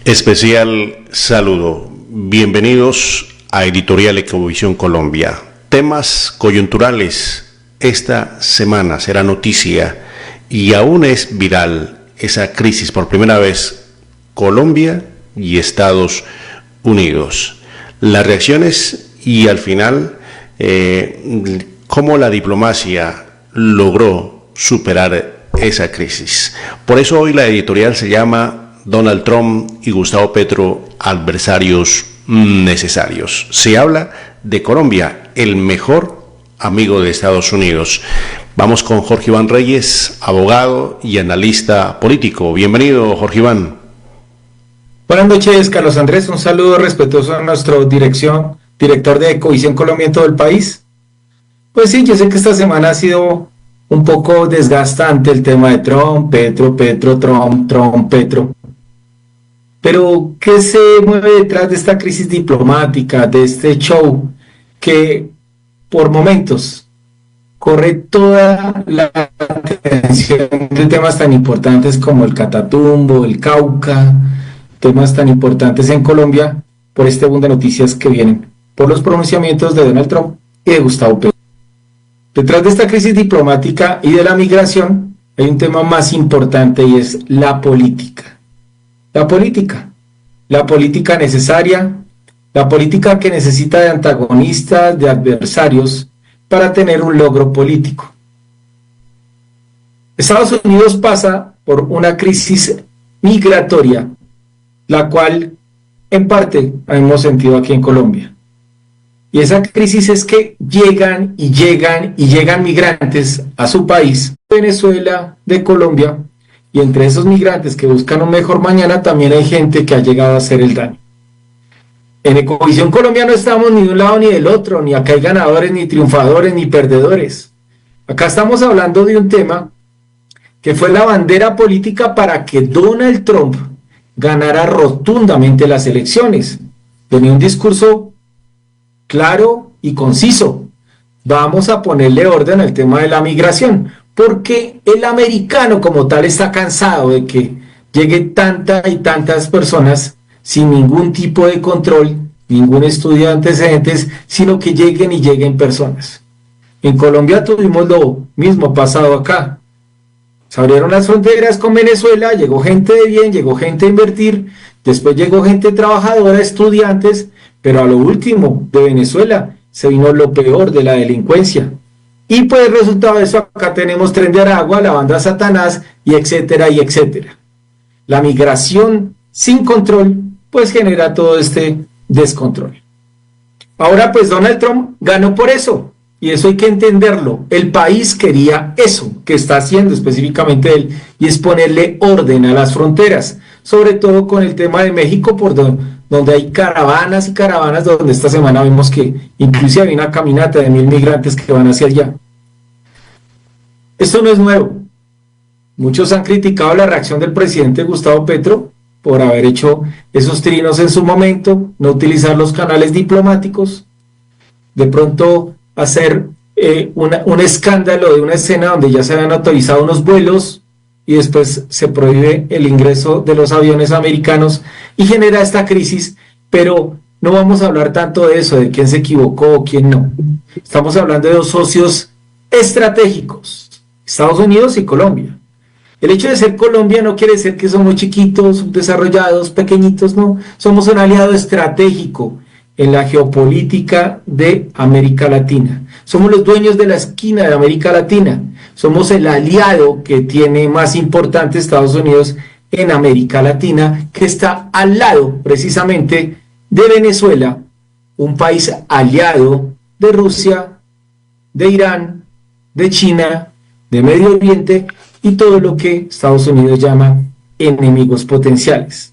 Especial saludo. Bienvenidos a Editorial Ecovisión Colombia. Temas coyunturales. Esta semana será noticia y aún es viral esa crisis por primera vez Colombia y Estados Unidos. Las reacciones y al final cómo la diplomacia logró superar esa crisis. Por eso hoy la editorial se llama Donald Trump y Gustavo Petro, adversarios necesarios. Se habla de Colombia, el mejor amigo de Estados Unidos. Vamos con Jorge Iván Reyes, abogado y analista político. Bienvenido, Jorge Iván. Buenas noches, Carlos Andrés. Un saludo respetuoso a nuestro director de Ecovisión Colombia en todo el país. Pues sí, yo sé que esta semana ha sido un poco desgastante el tema de Trump, Petro, Trump, Petro. Pero, ¿qué se mueve detrás de esta crisis diplomática, de este show que por momentos corre toda la atención de temas tan importantes como el Catatumbo, el Cauca, temas tan importantes en Colombia, por este boom de noticias que vienen por los pronunciamientos de Donald Trump y de Gustavo Petro? Detrás de esta crisis diplomática y de la migración hay un tema más importante y es la política. La política necesaria, la política que necesita de antagonistas, de adversarios, para tener un logro político. Estados Unidos pasa por una crisis migratoria, la cual en parte hemos sentido aquí en Colombia. Y esa crisis es que llegan migrantes a su país, Venezuela, de Colombia, y entre esos migrantes que buscan un mejor mañana también hay gente que ha llegado a hacer el daño. En Ecovisión Colombia no estamos ni de un lado ni del otro, ni acá hay ganadores, ni triunfadores, ni perdedores. Acá estamos hablando de un tema que fue la bandera política para que Donald Trump ganara rotundamente las elecciones. Tenía un discurso claro y conciso. Vamos a ponerle orden al tema de la migración, porque el americano como tal está cansado de que llegue tantas personas sin ningún tipo de control, ningún estudio de antecedentes, sino que lleguen personas. En Colombia tuvimos lo mismo pasado acá. Se abrieron las fronteras con Venezuela, llegó gente de bien, llegó gente a invertir, después llegó gente trabajadora, estudiantes, pero a lo último de Venezuela se vino lo peor de la delincuencia. Y pues resultado de eso acá tenemos Tren de Aragua, la banda Satanás y etcétera y etcétera. La migración sin control pues genera todo este descontrol. Ahora pues Donald Trump ganó por eso y eso hay que entenderlo. El país quería eso que está haciendo específicamente él y es ponerle orden a las fronteras, sobre todo con el tema de México por donde hay caravanas y caravanas, donde esta semana vimos que inclusive hay una caminata de 1,000 migrantes que van hacia allá. Esto no es nuevo. Muchos han criticado la reacción del presidente Gustavo Petro por haber hecho esos trinos en su momento, no utilizar los canales diplomáticos, de pronto hacer un escándalo de una escena donde ya se habían autorizado unos vuelos y después se prohíbe el ingreso de los aviones americanos y genera esta crisis, pero no vamos a hablar tanto de eso, de quién se equivocó o quién no. Estamos hablando de dos socios estratégicos, Estados Unidos y Colombia. El hecho de ser Colombia no quiere decir que somos chiquitos, subdesarrollados, pequeñitos, no. Somos un aliado estratégico en la geopolítica de América Latina. Somos los dueños de la esquina de América Latina. Somos el aliado que tiene más importante Estados Unidos en América Latina, que está al lado precisamente de Venezuela, un país aliado de Rusia, de Irán, de China, de Medio Oriente y todo lo que Estados Unidos llama enemigos potenciales.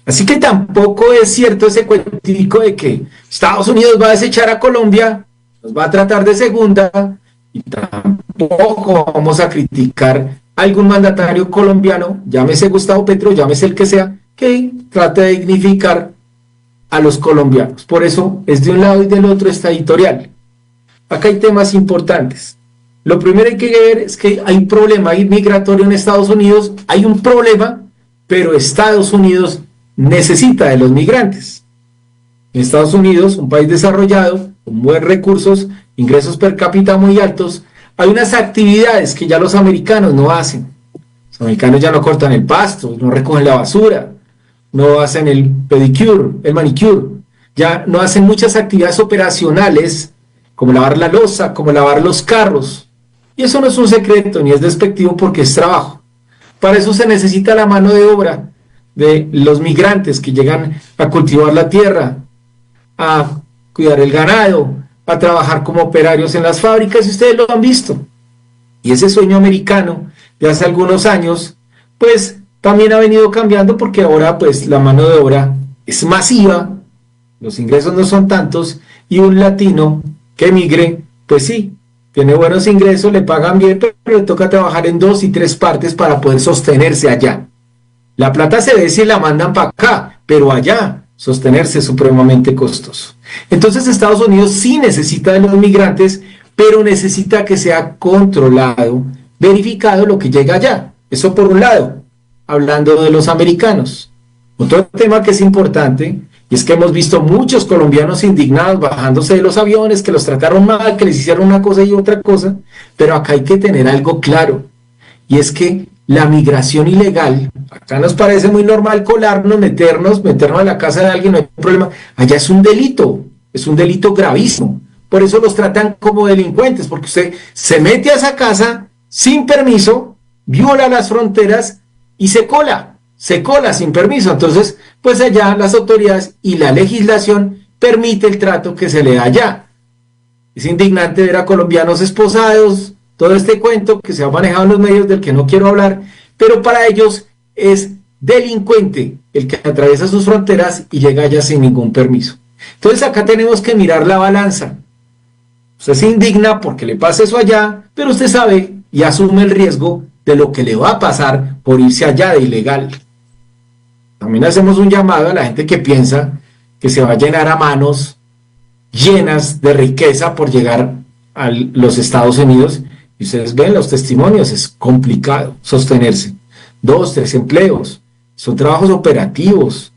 Así que tampoco es cierto ese cuentico de que Estados Unidos va a desechar a Colombia, nos va a tratar de segunda, y tampoco vamos a criticar a algún mandatario colombiano, llámese Gustavo Petro, llámese el que sea, que trate de dignificar a los colombianos. Por eso es de un lado y del otro esta editorial. Acá hay temas importantes. Lo primero que hay que ver es que hay un problema migratorio en Estados Unidos, hay un problema, pero Estados Unidos necesita de los migrantes. En Estados Unidos, un país desarrollado, con buenos recursos, ingresos per cápita muy altos, hay unas actividades que ya los americanos no hacen. Los americanos ya no cortan el pasto, no recogen la basura, no hacen el pedicure, el manicure, ya no hacen muchas actividades operacionales, como lavar la loza, como lavar los carros. Y eso no es un secreto, ni es despectivo, porque es trabajo. Para eso se necesita la mano de obra de los migrantes que llegan a cultivar la tierra, a cuidar el ganado, a trabajar como operarios en las fábricas, y ustedes lo han visto. Y ese sueño americano de hace algunos años, pues también ha venido cambiando, porque ahora pues la mano de obra es masiva, los ingresos no son tantos, y un latino que emigre, pues sí, tiene buenos ingresos, le pagan bien, pero le toca trabajar en 2 y 3 partes para poder sostenerse allá. La plata se ve si la mandan para acá, pero allá sostenerse es supremamente costoso. Entonces Estados Unidos sí necesita de los migrantes, pero necesita que sea controlado, verificado lo que llega allá. Eso por un lado, hablando de los americanos. Otro tema que es importante, y es que hemos visto muchos colombianos indignados bajándose de los aviones, que los trataron mal, que les hicieron una cosa y otra cosa, pero acá hay que tener algo claro, y es que la migración ilegal, acá nos parece muy normal colarnos, meternos a la casa de alguien, no hay problema, allá es un delito gravísimo, por eso los tratan como delincuentes, porque usted se mete a esa casa sin permiso, viola las fronteras y se cola sin permiso. Entonces, pues allá las autoridades y la legislación permite el trato que se le da allá. Es indignante ver a colombianos esposados, todo este cuento que se ha manejado en los medios del que no quiero hablar, pero para ellos es delincuente el que atraviesa sus fronteras y llega allá sin ningún permiso. Entonces acá tenemos que mirar la balanza. Usted se indigna porque le pasa eso allá, pero usted sabe y asume el riesgo de lo que le va a pasar por irse allá de ilegal. También hacemos un llamado a la gente que piensa que se va a llenar a manos llenas de riqueza por llegar a los Estados Unidos. Y ustedes ven los testimonios, es complicado sostenerse. 2, 3 empleos, son trabajos operativos,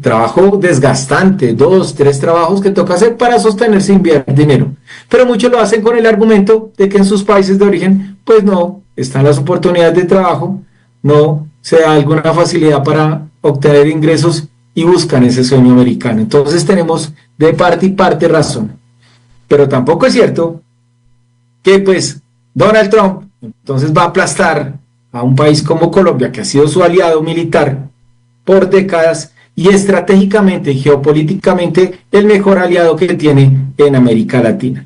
trabajo desgastante, 2, 3 trabajos que toca hacer para sostenerse y enviar dinero. Pero muchos lo hacen con el argumento de que en sus países de origen, pues no, están las oportunidades de trabajo, no se da alguna facilidad para obtener ingresos y buscan ese sueño americano. Entonces tenemos de parte y parte razón. Pero tampoco es cierto que pues Donald Trump entonces va a aplastar a un país como Colombia, que ha sido su aliado militar por décadas y estratégicamente y geopolíticamente el mejor aliado que tiene en América Latina.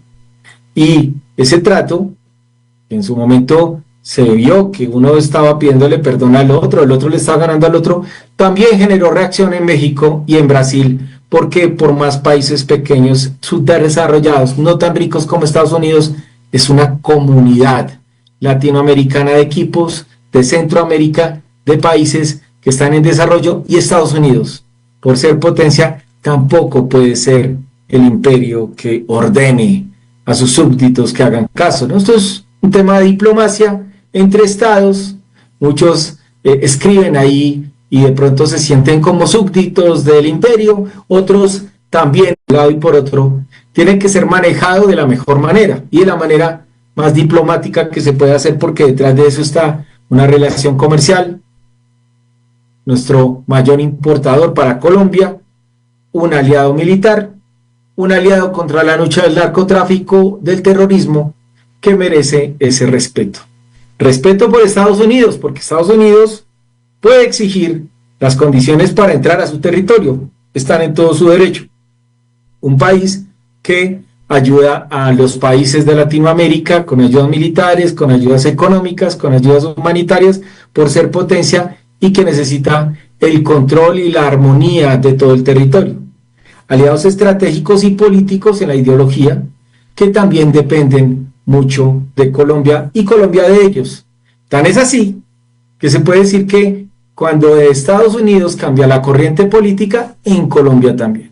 Y ese trato, en su momento se vio que uno estaba pidiéndole perdón al otro, el otro le estaba ganando al otro, también generó reacción en México y en Brasil, porque por más países pequeños, subdesarrollados, no tan ricos como Estados Unidos, es una comunidad latinoamericana de equipos, de Centroamérica, de países que están en desarrollo, y Estados Unidos, por ser potencia, tampoco puede ser el imperio que ordene a sus súbditos que hagan caso, ¿no? Esto es un tema de diplomacia entre estados, muchos escriben ahí y de pronto se sienten como súbditos del imperio, otros también, de un lado y por otro, tienen que ser manejados de la mejor manera y de la manera más diplomática que se puede hacer, porque detrás de eso está una relación comercial, nuestro mayor importador para Colombia, un aliado militar, un aliado contra la lucha del narcotráfico, del terrorismo, que merece ese respeto. Respeto por Estados Unidos, porque Estados Unidos puede exigir las condiciones para entrar a su territorio, están en todo su derecho. Un país que ayuda a los países de Latinoamérica con ayudas militares, con ayudas económicas, con ayudas humanitarias, por ser potencia, y que necesita el control y la armonía de todo el territorio. Aliados estratégicos y políticos en la ideología, que también dependen mucho de Colombia y Colombia de ellos. Tan es así que se puede decir que cuando de Estados Unidos cambia la corriente política, en Colombia también.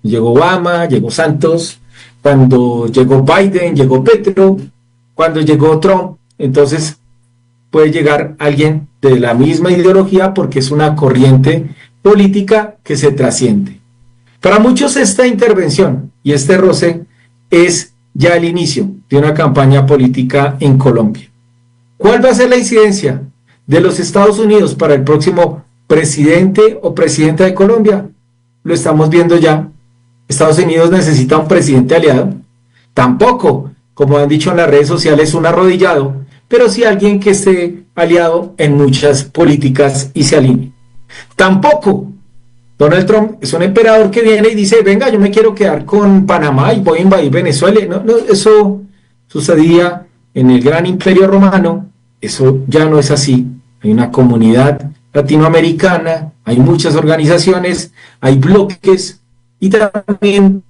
Llegó Obama, llegó Santos, cuando llegó Biden, llegó Petro, cuando llegó Trump, entonces puede llegar alguien de la misma ideología, porque es una corriente política que se trasciende. Para muchos esta intervención y este roce es ya el inicio de una campaña política en Colombia. ¿Cuál va a ser la incidencia de los Estados Unidos para el próximo presidente o presidenta de Colombia? Lo estamos viendo ya. Estados Unidos necesita un presidente aliado. Tampoco, como han dicho en las redes sociales, un arrodillado, pero sí alguien que esté aliado en muchas políticas y se alinee. Tampoco Donald Trump es un emperador que viene y dice, venga, yo me quiero quedar con Panamá y voy a invadir Venezuela. No, eso sucedía en el gran imperio romano. Eso ya no es así. Hay una comunidad latinoamericana, hay muchas organizaciones, hay bloques y también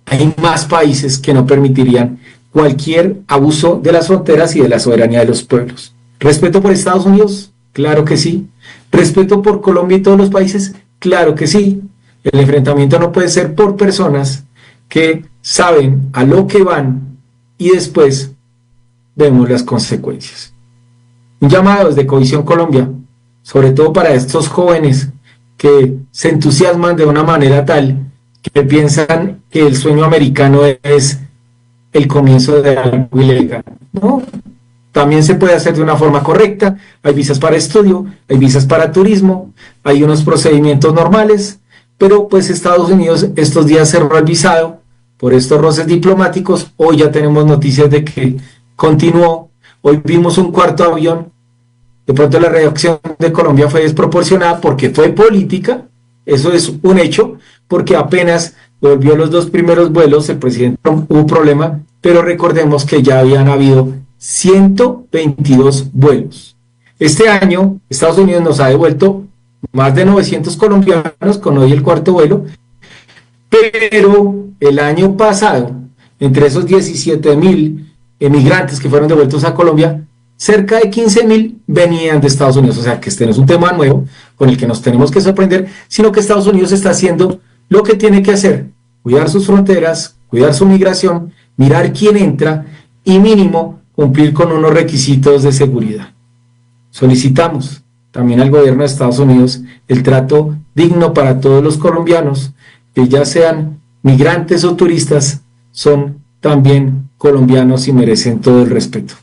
hay más países que no permitirían cualquier abuso de las fronteras y de la soberanía de los pueblos. ¿Respeto por Estados Unidos? Claro que sí. ¿Respeto por Colombia y todos los países? Claro que sí. El enfrentamiento no puede ser por personas que saben a lo que van y después vemos las consecuencias. Un llamado desde Coalición Colombia, sobre todo para estos jóvenes que se entusiasman de una manera tal que piensan que el sueño americano es el comienzo de algo ilegal. No, también se puede hacer de una forma correcta. Hay visas para estudio, hay visas para turismo, hay unos procedimientos normales, pero pues Estados Unidos estos días cerró el visado por estos roces diplomáticos. Hoy ya tenemos noticias de que continuó. Hoy vimos un cuarto avión. De pronto la reacción de Colombia fue desproporcionada porque fue política. Eso es un hecho, porque apenas volvió los 2 primeros vuelos, el presidente Trump, hubo problema, pero recordemos que ya habían habido 122 vuelos. Este año, Estados Unidos nos ha devuelto más de 900 colombianos con hoy el cuarto vuelo, pero el año pasado, entre esos 17,000 emigrantes que fueron devueltos a Colombia, cerca de 15,000 venían de Estados Unidos. O sea que este no es un tema nuevo con el que nos tenemos que sorprender, sino que Estados Unidos está haciendo lo que tiene que hacer: cuidar sus fronteras, cuidar su migración, mirar quién entra y mínimo cumplir con unos requisitos de seguridad. Solicitamos también al gobierno de Estados Unidos el trato digno para todos los colombianos, que ya sean migrantes o turistas, son también colombianos y merecen todo el respeto.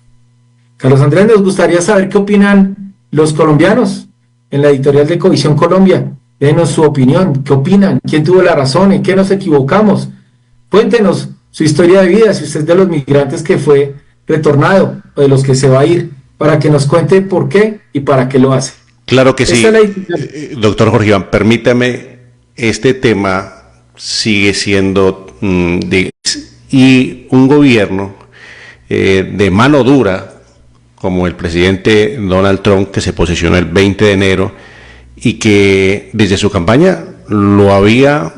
Carlos Andrés, nos gustaría saber qué opinan los colombianos en la editorial de Coalición Colombia. Denos su opinión, qué opinan, quién tuvo la razón, en qué nos equivocamos. Cuéntenos su historia de vida, si usted es de los migrantes que fue retornado o de los que se va a ir, para que nos cuente por qué y para qué lo hace. Claro que sí. Doctor Jorge Iván, permítame, este tema sigue siendo y un gobierno de mano dura, como el presidente Donald Trump, que se posicionó el 20 de enero y que desde su campaña lo había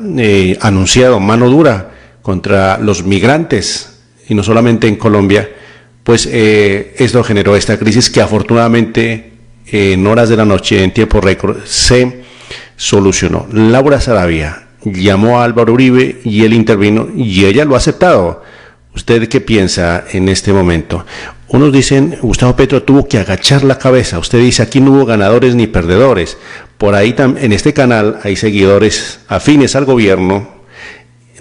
anunciado, mano dura contra los migrantes, y no solamente en Colombia, pues esto generó esta crisis que afortunadamente en horas de la noche, en tiempo récord, se solucionó. Laura Sarabia llamó a Álvaro Uribe y él intervino y ella lo ha aceptado. ¿Usted qué piensa en este momento? Unos dicen, Gustavo Petro tuvo que agachar la cabeza. Usted dice, aquí no hubo ganadores ni perdedores. Por ahí en este canal hay seguidores afines al gobierno,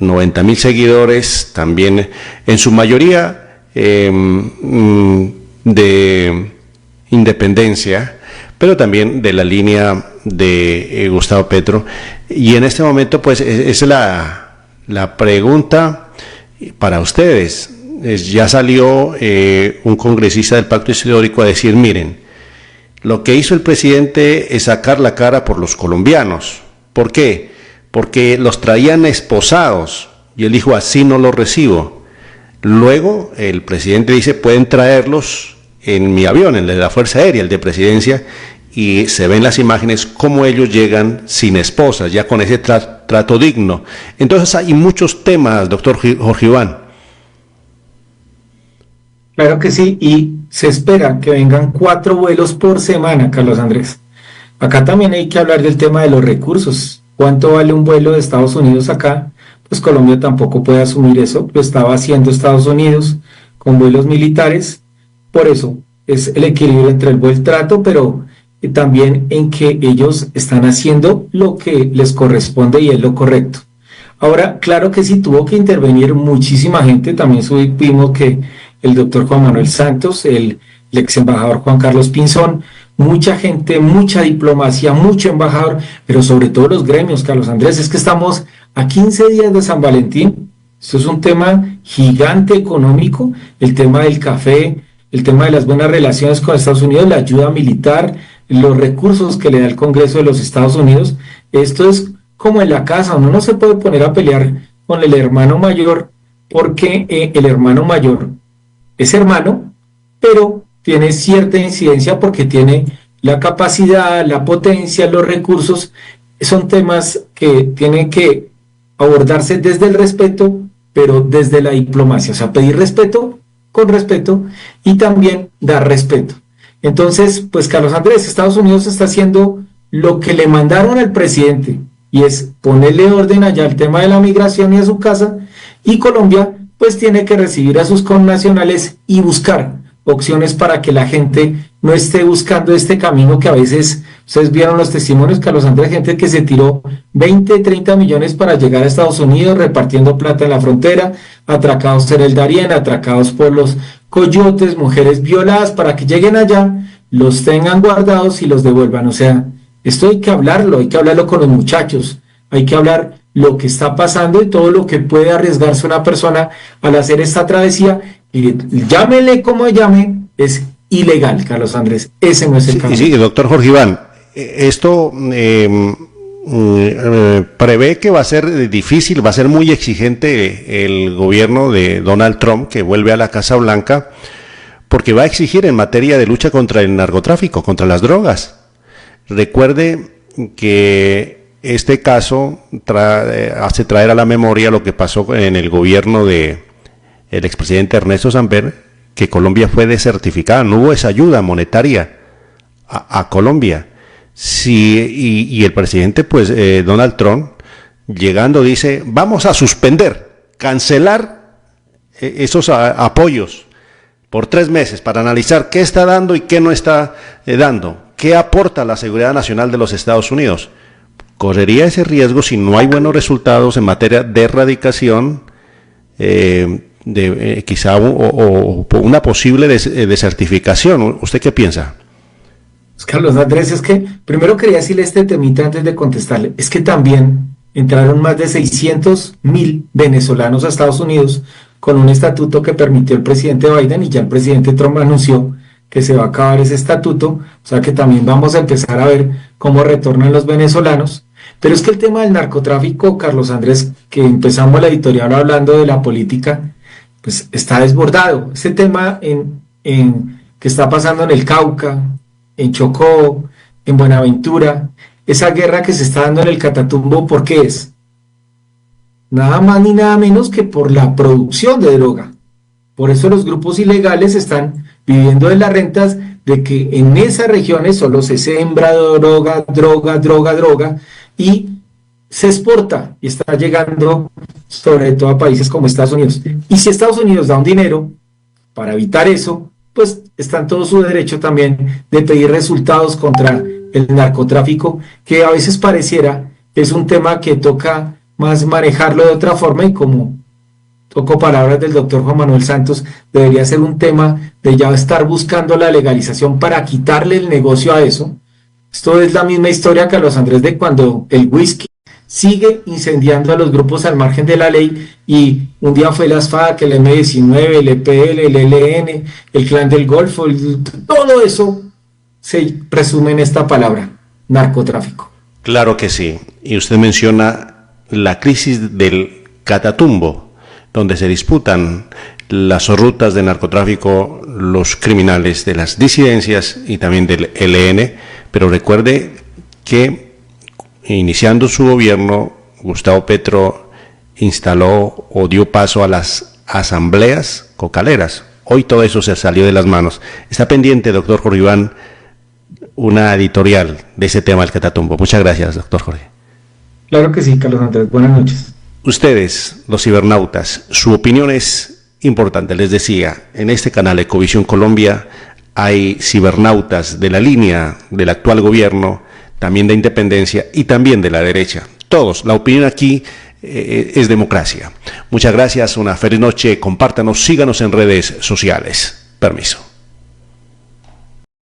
90,000 seguidores, también en su mayoría de independencia, pero también de la línea de Gustavo Petro. Y en este momento, pues, es la pregunta para ustedes. Ya salió un congresista del Pacto Histórico a decir, miren, lo que hizo el presidente es sacar la cara por los colombianos. ¿Por qué? Porque los traían esposados y él dijo, así no los recibo. Luego el presidente dice, pueden traerlos en mi avión, el de la Fuerza Aérea, el de Presidencia, y se ven las imágenes cómo ellos llegan sin esposas, ya con ese trato digno. Entonces hay muchos temas, doctor Jorge Iván. Claro que sí, y se espera que vengan 4 vuelos por semana, Carlos Andrés. Acá también hay que hablar del tema de los recursos. ¿Cuánto vale un vuelo de Estados Unidos acá? Pues Colombia tampoco puede asumir eso, lo estaba haciendo Estados Unidos con vuelos militares. Por eso es el equilibrio entre el buen trato, pero también en que ellos están haciendo lo que les corresponde y es lo correcto. Ahora, claro que sí tuvo que intervenir muchísima gente, también supimos que el doctor Juan Manuel Santos, el ex embajador Juan Carlos Pinzón, mucha gente, mucha diplomacia, mucho embajador, pero sobre todo los gremios, Carlos Andrés, es que estamos a 15 días de San Valentín. Esto es un tema gigante económico, el tema del café, el tema de las buenas relaciones con Estados Unidos, la ayuda militar, los recursos que le da el Congreso de los Estados Unidos. Esto es como en la casa, uno no se puede poner a pelear con el hermano mayor porque el hermano mayor es hermano, pero tiene cierta incidencia porque tiene la capacidad, la potencia, los recursos. Son temas que tienen que abordarse desde el respeto, pero desde la diplomacia, o sea, pedir respeto con respeto y también dar respeto. Entonces, pues Carlos Andrés, Estados Unidos está haciendo lo que le mandaron al presidente y es ponerle orden allá al tema de la migración y a su casa, y Colombia pues tiene que recibir a sus connacionales y buscar opciones para que la gente no esté buscando este camino que a veces, ustedes vieron los testimonios, Carlos Andrés, gente que se tiró 20, 30 millones para llegar a Estados Unidos repartiendo plata en la frontera, atracados en el Darién, atracados por los coyotes, mujeres violadas, para que lleguen allá, los tengan guardados y los devuelvan. O sea, esto hay que hablarlo con los muchachos, hay que hablar lo que está pasando y todo lo que puede arriesgarse una persona al hacer esta travesía. Y llámele como llame, es ilegal, Carlos Andrés, ese no es el camino. Sí, doctor Jorge Iván, esto prevé que va a ser difícil, va a ser muy exigente el gobierno de Donald Trump, que vuelve a la Casa Blanca, porque va a exigir en materia de lucha contra el narcotráfico, contra las drogas. Recuerde que este caso hace traer a la memoria lo que pasó en el gobierno de el expresidente Ernesto Samper, que Colombia fue desertificada, no hubo esa ayuda monetaria a Colombia. Sí, y el presidente, pues Donald Trump, llegando dice, vamos a suspender, cancelar esos apoyos por 3 meses para analizar qué está dando y qué no está dando, qué aporta a la seguridad nacional de los Estados Unidos. Correría ese riesgo si no hay buenos resultados en materia de erradicación, quizá o una posible desertificación. ¿Usted qué piensa? Carlos Andrés, es que primero quería decirle este temita antes de contestarle, es que también entraron más de 600,000 venezolanos a Estados Unidos con un estatuto que permitió el presidente Biden, y ya el presidente Trump anunció que se va a acabar ese estatuto, o sea que también vamos a empezar a ver cómo retornan los venezolanos. Pero es que el tema del narcotráfico, Carlos Andrés, que empezamos la editorial hablando de la política, pues está desbordado. Ese tema que está pasando en el Cauca, en Chocó, en Buenaventura, esa guerra que se está dando en el Catatumbo, ¿por qué es? Nada más ni nada menos que por la producción de droga. Por eso los grupos ilegales están viviendo de las rentas de que en esas regiones solo se siembra droga, y se exporta y está llegando sobre todo a países como Estados Unidos. Y si Estados Unidos da un dinero para evitar eso, pues está en todo su derecho también de pedir resultados contra el narcotráfico, que a veces pareciera que es un tema que toca más manejarlo de otra forma, y como toco palabras del doctor Juan Manuel Santos, debería ser un tema de ya estar buscando la legalización para quitarle el negocio a eso. Esto es la misma historia, Carlos Andrés, de cuando el whisky sigue incendiando a los grupos al margen de la ley, y un día fue las FARC, el M-19, el EPL, el ELN, el Clan del Golfo, todo eso se presume en esta palabra, narcotráfico. Claro que sí, y usted menciona la crisis del Catatumbo, donde se disputan las rutas de narcotráfico, los criminales de las disidencias y también del ELN, pero recuerde que iniciando su gobierno, Gustavo Petro instaló o dio paso a las asambleas cocaleras. Hoy todo eso se salió de las manos. Está pendiente, doctor Jorge Iván, una editorial de ese tema del Catatumbo. Muchas gracias, doctor Jorge. Claro que sí, Carlos Andrés. Buenas noches. Ustedes, los cibernautas, su opinión es importante. Les decía, en este canal Ecovisión Colombia hay cibernautas de la línea del actual gobierno, también de independencia y también de la derecha. Todos, la opinión aquí es democracia. Muchas gracias, una feliz noche, compártanos, síganos en redes sociales. Permiso.